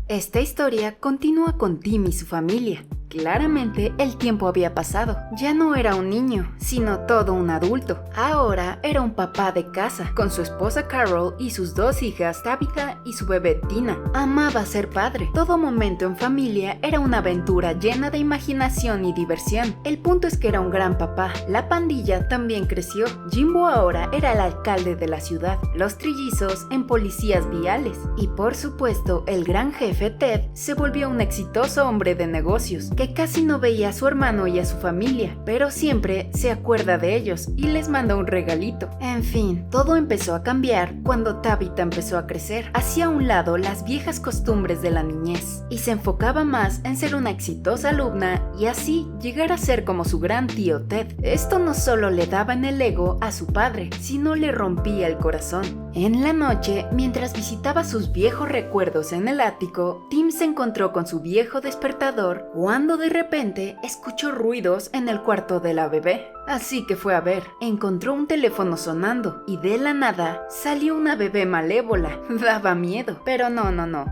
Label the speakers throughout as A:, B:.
A: Esta historia continúa con Tim y su familia. Claramente el tiempo había pasado. Ya no era un niño, sino todo un adulto. Ahora era un papá de casa, con su esposa Carol y sus dos hijas Tabitha y su bebé Tina. Amaba ser padre. Todo momento en familia era una aventura llena de imaginación y diversión. El punto es que era un gran papá. La pandilla también creció. Jimbo ahora era el alcalde de la ciudad, los trillizos en policías viales. Y por supuesto, el gran jefe Ted se volvió un exitoso hombre de negocios, que casi no veía a su hermano y a su familia, pero siempre se acuerda de ellos y les manda un regalito. En fin, todo empezó a cambiar cuando Tabitha empezó a crecer. Hacía a un lado las viejas costumbres de la niñez y se enfocaba más en ser una exitosa alumna y así llegar a ser como su gran tío Ted. Esto no solo le daba en el ego a su padre, sino le rompía el corazón. En la noche, mientras visitaba sus viejos recuerdos en el ático, Tim se encontró con su viejo despertador cuando de repente escuchó ruidos en el cuarto de la bebé. Así que fue a ver. Encontró un teléfono sonando y de la nada salió una bebé malévola. Daba miedo. Pero no.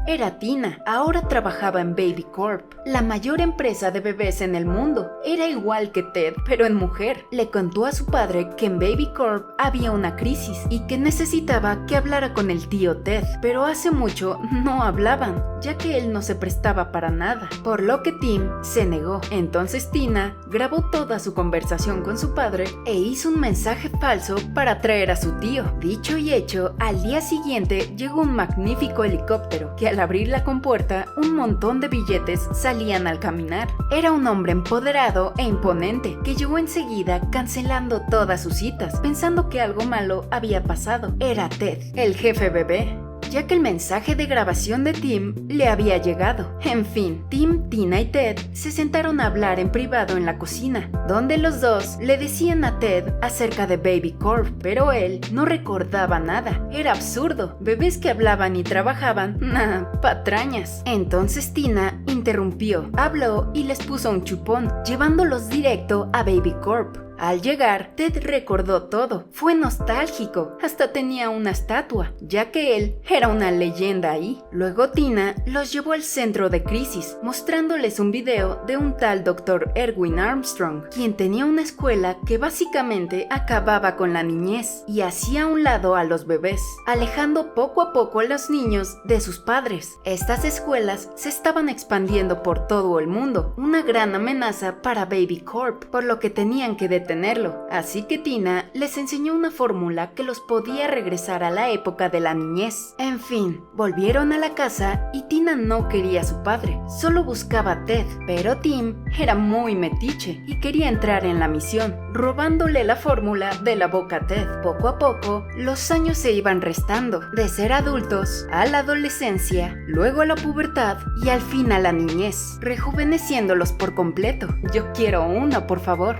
A: Era Tina. Ahora trabajaba en Baby Corp, la mayor empresa de bebés en el mundo. Era igual que Ted, pero en mujer. Le contó a su padre que en Baby Corp había una crisis y que necesitaba que hablara con el tío Ted. Pero hace mucho no hablaban, ya que él no se prestaba para nada. Por lo que Tim se negó. Entonces Tina grabó toda su conversación con su padre e hizo un mensaje falso para atraer a su tío. Dicho y hecho, al día siguiente llegó un magnífico helicóptero que al abrir la compuerta un montón de billetes salían al caminar. Era un hombre empoderado e imponente que llegó enseguida cancelando todas sus citas, pensando que algo malo había pasado. Era Ted, el jefe bebé, ya que el mensaje de grabación de Tim le había llegado. En fin, Tim, Tina y Ted se sentaron a hablar en privado en la cocina, donde los dos le decían a Ted acerca de Baby Corp, pero él no recordaba nada. Era absurdo. Bebés que hablaban y trabajaban, patrañas. Entonces Tina interrumpió, habló y les puso un chupón, llevándolos directo a Baby Corp. Al llegar, Ted recordó todo. Fue nostálgico. Hasta tenía una estatua, ya que él era una leyenda ahí. Luego Tina los llevó al centro de crisis, mostrándoles un video de un tal Dr. Erwin Armstrong, quien tenía una escuela que básicamente acababa con la niñez y hacía a un lado a los bebés, alejando poco a poco a los niños de sus padres. Estas escuelas se estaban expandiendo por todo el mundo, una gran amenaza para Baby Corp, por lo que tenían que detenerlo. Así que Tina les enseñó una fórmula que los podía regresar a la época de la niñez. En fin, volvieron a la casa y Tina no quería a su padre, solo buscaba a Ted, pero Tim era muy metiche y quería entrar en la misión, robándole la fórmula de la boca a Ted. Poco a poco, los años se iban restando, de ser adultos a la adolescencia, luego a la pubertad y al fin a la niñez, rejuveneciéndolos por completo. Yo quiero uno, por favor.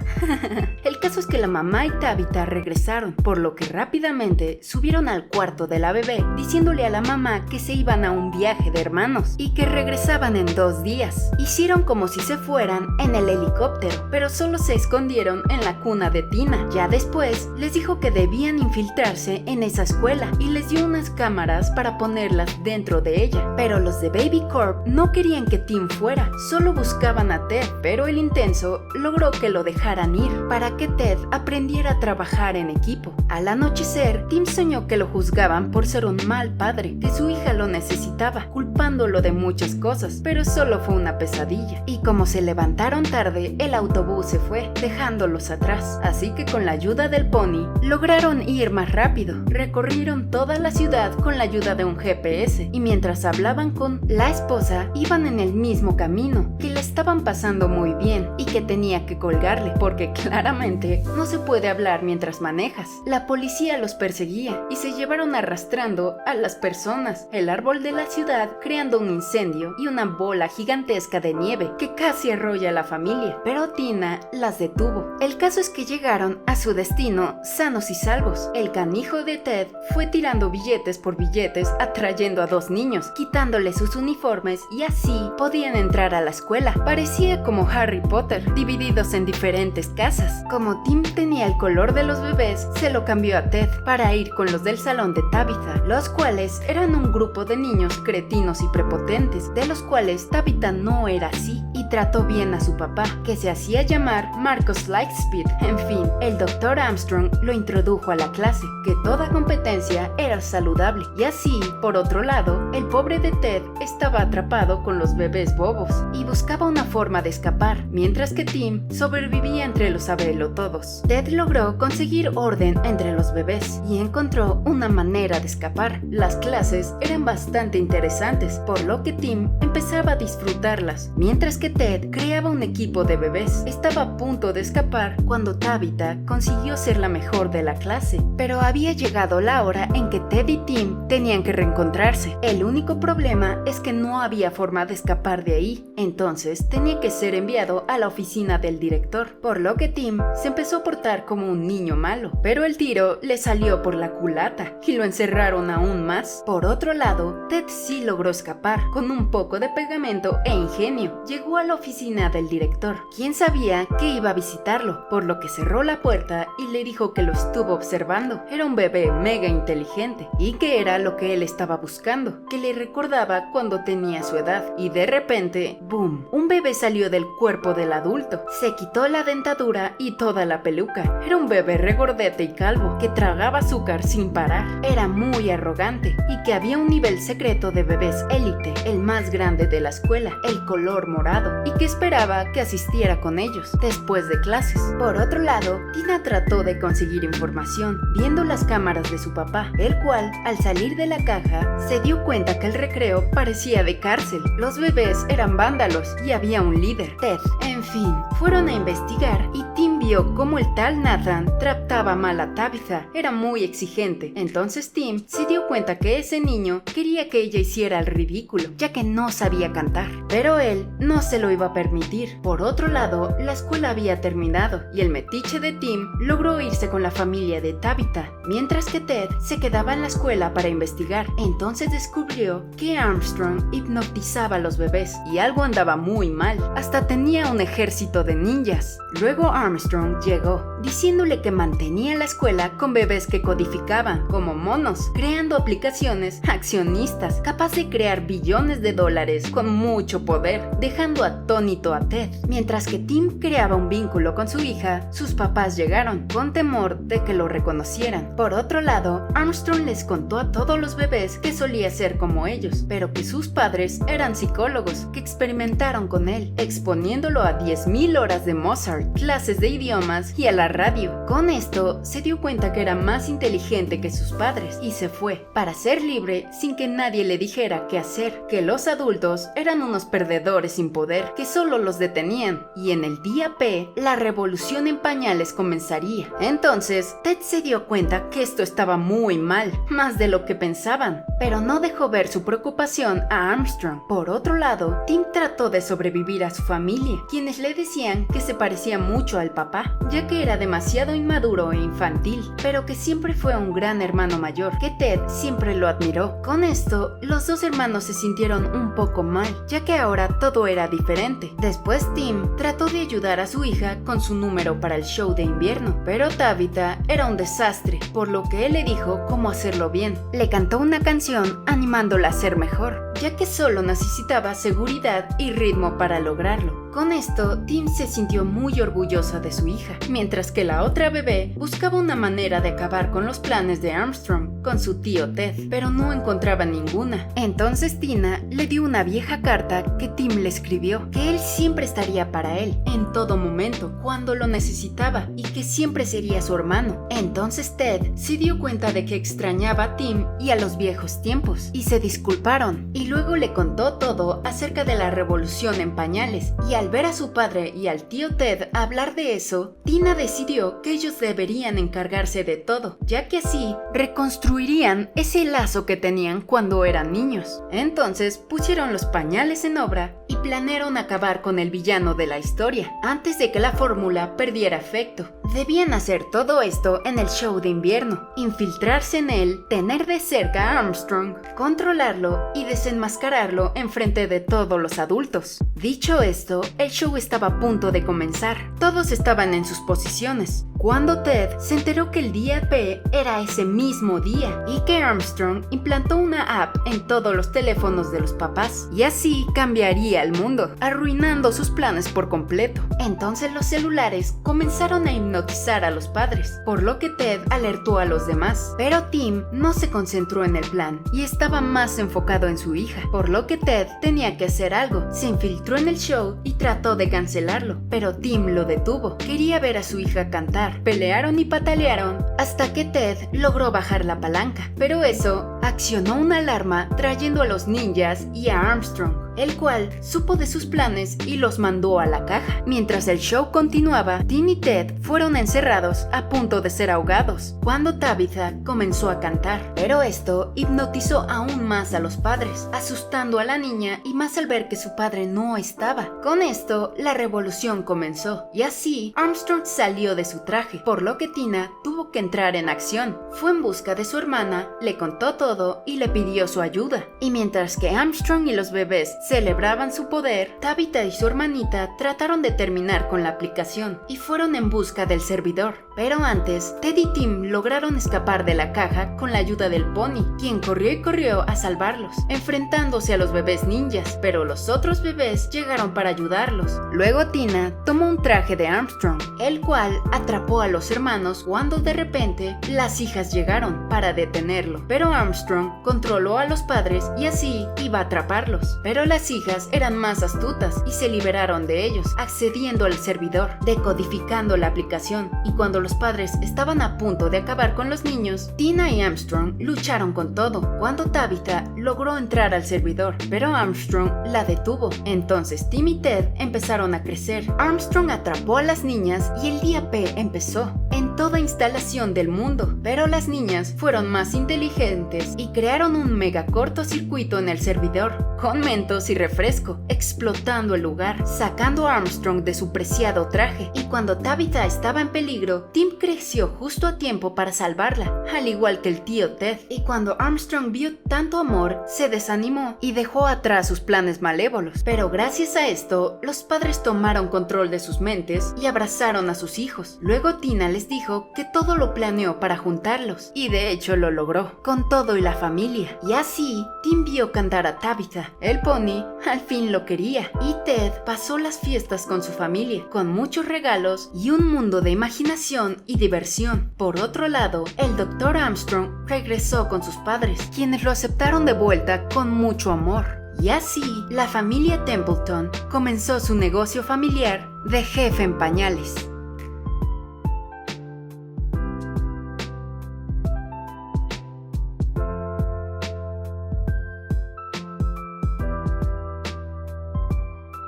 A: El caso es que la mamá y Tabitha regresaron, por lo que rápidamente subieron al cuarto de la bebé, diciéndole a la mamá que se iban a un viaje de hermanos y que regresaban en 2 días. Hicieron como si se fueran en el helicóptero, pero solo se escondieron en la cuna de Tina. Ya después les dijo que debían infiltrarse en esa escuela y les dio unas cámaras para ponerlas dentro de ella. Pero los de Baby Corp no querían que Tim fuera, solo buscaban a Ted, pero el intenso logró que lo dejaran ir para que Ted aprendiera a trabajar en equipo. Al anochecer, Tim soñó que lo juzgaban por ser un mal padre, que su hija lo necesitaba, culpándolo de muchas cosas, pero solo fue una pesadilla. Y como se levantaron tarde, el autobús se fue, dejándolos atrás. Así que con la ayuda del pony, lograron ir más rápido. Recorrieron toda la ciudad con la ayuda de un GPS, y mientras hablaban con la esposa, iban en el mismo camino, que le estaban pasando muy bien, y que tenía que colgarle, porque claramente no se puede hablar mientras manejas. La policía los perseguía y se llevaron arrastrando a las personas, el árbol de la ciudad creando un incendio y una bola gigantesca de nieve que casi arrolla a la familia, pero Tina las detuvo. El caso es que llegaron a su destino sanos y salvos. El canijo de Ted fue tirando billetes por billetes, atrayendo a 2 niños, quitándoles sus uniformes y así podían entrar a la escuela. parecía como Harry Potter, divididos en diferentes casas. Como Tim tenía el color de los bebés, se lo cambió a Ted para ir con los del salón de Tabitha, los cuales eran un grupo de niños cretinos y prepotentes, de los cuales Tabitha no era así, y trató bien a su papá, que se hacía llamar Marcus Lightspeed. En fin, el Dr. Armstrong lo introdujo a la clase, que toda competencia era saludable, y así, por otro lado, el pobre de Ted estaba atrapado con los bebés bobos, y buscaba una forma de escapar, mientras que Tim sobrevivía entre los sabelotodos. Ted logró conseguir orden entre los bebés, y encontró una manera de escapar. Las clases eran bastante interesantes, por lo que Tim empezaba a disfrutarlas, mientras que Ted creaba un equipo de bebés. Estaba a punto de escapar cuando Tabitha consiguió ser la mejor de la clase, pero había llegado la hora en que Ted y Tim tenían que reencontrarse. El único problema es que no había forma de escapar de ahí, entonces tenía que ser enviado a la oficina del director, por lo que Tim se empezó a portar como un niño malo, pero el tiro le salió por la culata y lo encerraron aún más. Por otro lado, Ted sí logró escapar con un poco de pegamento e ingenio. Llegó a la oficina del director, quien sabía que iba a visitarlo, por lo que cerró la puerta y le dijo que lo estuvo observando. Era un bebé mega inteligente y que era lo que él estaba buscando, que le recordaba cuando tenía su edad, y de repente, ¡boom!, un bebé salió del cuerpo del adulto. Se quitó la dentadura y toda la peluca. Era un bebé regordete y calvo que tragaba azúcar sin parar. Era muy arrogante y que había un nivel secreto de bebés élite, el más grande de la escuela, el color morado, y que esperaba que asistiera con ellos después de clases. Por otro lado, Tina trató de conseguir información viendo las cámaras de su papá, el cual, al salir de la caja, se dio cuenta que el recreo parecía de cárcel. Los bebés eran vándalos y había un líder, Ted. En fin, fueron a investigar y Tim vio cómo el tal Nathan trataba mal a Tabitha. Era muy exigente. Entonces Tim se dio cuenta que ese niño quería que ella hiciera el ridículo, ya que no sabía cantar. Pero él no se lo iba a permitir. Por otro lado, la escuela había terminado y el metiche de Tim logró irse con la familia de Tabitha, mientras que Ted se quedaba en la escuela para investigar. Entonces descubrió que Armstrong hipnotizaba a los bebés y algo andaba muy mal. Hasta tenía un ejército de ninjas. Luego Armstrong llegó, diciéndole que mantenía la escuela con bebés que codificaban como monos, creando aplicaciones accionistas, capaz de crear billones de dólares con mucho poder, dejando atónito a Ted. Mientras que Tim creaba un vínculo con su hija, sus papás llegaron, con temor de que lo reconocieran. Por otro lado, Armstrong les contó a todos los bebés que solía ser como ellos, pero que sus padres eran psicólogos que experimentaron con él, exponiéndolo a 10,000 horas de Mozart, clases de idiomas y a la radio. Con esto, se dio cuenta que era más inteligente que sus padres y se fue, para ser libre sin que nadie le dijera qué hacer, que los adultos eran unos perdedores sin poder, que solo los detenían, y en el día P, la revolución en pañales comenzaría. Entonces, Ted se dio cuenta que esto estaba muy mal, más de lo que pensaban, pero no dejó ver su preocupación a Armstrong. Por otro lado, Tim trató de sobrevivir a su familia, quienes le decían que se parecía mucho al papá, ya que era demasiado inmaduro e infantil, pero que siempre fue un gran hermano mayor, que Ted siempre lo admiró. Con esto, los dos hermanos se sintieron un poco mal, ya que ahora todo era diferente. Después Tim trató de ayudar a su hija con su número para el show de invierno, pero Tabitha era un desastre, por lo que él le dijo cómo hacerlo bien. Le cantó una canción animándola a ser mejor, ya que solo necesitaba seguridad y ritmo para lograrlo. Con esto, Tim se sintió muy orgullosa de su hija, mientras que la otra bebé buscaba una manera de acabar con los planes de Armstrong con su tío Ted, pero no encontraba ninguna. Entonces Tina le dio una vieja carta que Tim le escribió, que él siempre estaría para él, en todo momento, cuando lo necesitaba, y que siempre sería su hermano. Entonces Ted se dio cuenta de que extrañaba a Tim y a los viejos tiempos, y se disculparon, y luego le contó todo acerca de la revolución en pañales, y al ver a su padre y al tío Ted hablar de eso, Tina decidió que ellos deberían encargarse de todo, ya que así reconstruirían ese lazo que tenían cuando eran niños. Entonces pusieron los pañales en obra y planearon acabar con el villano de la historia antes de que la fórmula perdiera efecto. Debían hacer todo esto en el show de invierno, infiltrarse en él, tener de cerca a Armstrong, controlarlo y desenmascararlo enfrente de todos los adultos. Dicho esto, el show estaba a punto de comenzar. Todos estaban en sus posiciones, cuando Ted se enteró que el día P era ese mismo día y que Armstrong implantó una app en todos los teléfonos de los papás, y así cambiaría el mundo, arruinando sus planes por completo. Entonces los celulares comenzaron a hipnotizar a los padres, por lo que Ted alertó a los demás. Pero Tim no se concentró en el plan y estaba más enfocado en su hija, por lo que Ted tenía que hacer algo. Se infiltró en el show y trató de cancelarlo, pero Tim lo detuvo. Quería ver a su hija cantar. Pelearon y patalearon hasta que Ted logró bajar la palanca, pero eso accionó una alarma trayendo a los ninjas y a Armstrong, el cual supo de sus planes y los mandó a la caja. Mientras el show continuaba, Tim y Ted fueron encerrados a punto de ser ahogados cuando Tabitha comenzó a cantar, pero esto hipnotizó aún más a los padres, asustando a la niña y más al ver que su padre no estaba. Con esto, la revolución comenzó y así Armstrong salió de su traje, por lo que Tina tuvo que entrar en acción. Fue en busca de su hermana, le contó todo y le pidió su ayuda. Y mientras que Armstrong y los bebés celebraban su poder, Tabitha y su hermanita trataron de terminar con la aplicación y fueron en busca del servidor. Pero antes, Ted y Tim lograron escapar de la caja con la ayuda del pony, quien corrió y corrió a salvarlos, enfrentándose a los bebés ninjas, pero los otros bebés llegaron para ayudarlos. Luego Tina tomó un traje de Armstrong, el cual atrapó a los hermanos cuando de repente las hijas llegaron para detenerlo, pero Armstrong controló a los padres y así iba a atraparlos. Pero las hijas eran más astutas y se liberaron de ellos, accediendo al servidor, decodificando la aplicación, y cuando los padres estaban a punto de acabar con los niños, Tina y Armstrong lucharon con todo, cuando Tabitha logró entrar al servidor, pero Armstrong la detuvo. Entonces Tim y Ted empezaron a crecer. Armstrong atrapó a las niñas y el día P empezó en toda instalación del mundo, pero las niñas fueron más inteligentes y crearon un mega cortocircuito en el servidor, con mentos y refresco, explotando el lugar, sacando a Armstrong de su preciado traje. Y cuando Tabitha estaba en peligro, Tim creció justo a tiempo para salvarla, al igual que el tío Ted. Y cuando Armstrong vio tanto amor, se desanimó y dejó atrás sus planes malévolos. Pero gracias a esto, los padres tomaron control de sus mentes y abrazaron a sus hijos. Luego Tina les dijo que todo lo planeó para juntarlos, y de hecho lo logró, con todo y la familia. Y así, Tim vio cantar a Tabitha. El pony al fin lo quería, y Ted pasó las fiestas con su familia, con muchos regalos y un mundo de imaginación y diversión. Por otro lado, el Dr. Armstrong regresó con sus padres, quienes lo aceptaron de vuelta con mucho amor. Y así, la familia Templeton comenzó su negocio familiar de jefe en pañales.